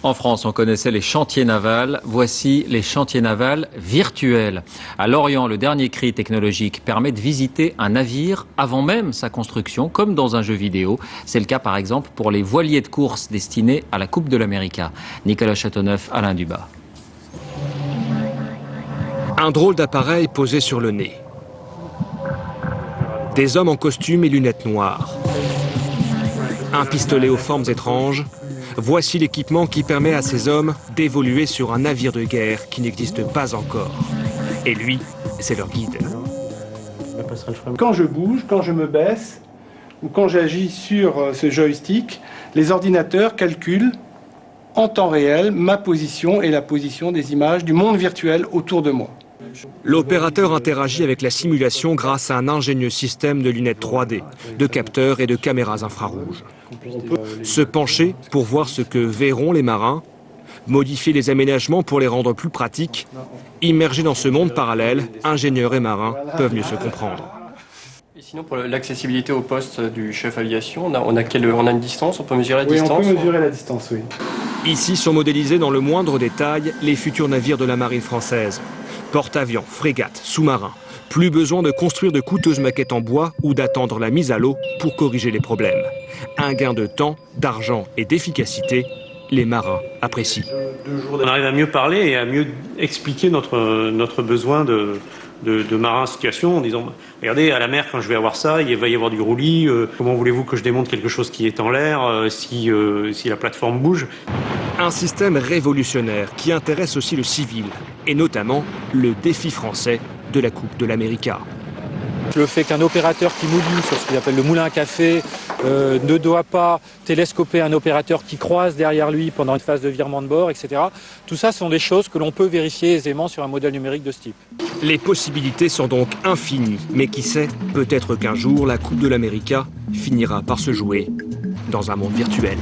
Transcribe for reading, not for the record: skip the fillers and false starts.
En France, on connaissait les chantiers navals. Voici les chantiers navals virtuels. À Lorient, le dernier cri technologique permet de visiter un navire avant même sa construction, comme dans un jeu vidéo. C'est le cas, par exemple, pour les voiliers de course destinés à la Coupe de l'Amérique. Nicolas Châteauneuf, Alain Dubas. Un drôle d'appareil posé sur le nez. Des hommes en costume et lunettes noires. Un pistolet aux formes étranges. Voici l'équipement qui permet à ces hommes d'évoluer sur un navire de guerre qui n'existe pas encore. Et lui, c'est leur guide. Quand je bouge, quand je me baisse, ou quand j'agis sur ce joystick, les ordinateurs calculent en temps réel ma position et la position des images du monde virtuel autour de moi. L'opérateur interagit avec la simulation grâce à un ingénieux système de lunettes 3D, de capteurs et de caméras infrarouges. Se pencher pour voir ce que verront les marins, modifier les aménagements pour les rendre plus pratiques, immergés dans ce monde parallèle, ingénieurs et marins peuvent mieux se comprendre. Et sinon, pour l'accessibilité au poste du chef aviation, on a une distance, on peut mesurer la distance? Oui, on peut mesurer la distance, oui. Ici sont modélisés dans le moindre détail les futurs navires de la marine française. Porte-avions, frégates, sous-marins. Plus besoin de construire de coûteuses maquettes en bois ou d'attendre la mise à l'eau pour corriger les problèmes. Un gain de temps, d'argent et d'efficacité, les marins apprécient. On arrive à mieux parler et à mieux expliquer notre besoin de marins en situation en disant « Regardez, à la mer, quand je vais avoir ça, il va y avoir du roulis. Comment voulez-vous que je démonte quelque chose qui est en l'air si la plateforme bouge ?» Un système révolutionnaire qui intéresse aussi le civil, et notamment le défi français de la Coupe de l'Amérique. Le fait qu'un opérateur qui mouline sur ce qu'il appelle le moulin à café ne doit pas télescoper un opérateur qui croise derrière lui pendant une phase de virement de bord, etc. Tout ça sont des choses que l'on peut vérifier aisément sur un modèle numérique de ce type. Les possibilités sont donc infinies, mais qui sait, peut-être qu'un jour la Coupe de l'Amérique finira par se jouer dans un monde virtuel.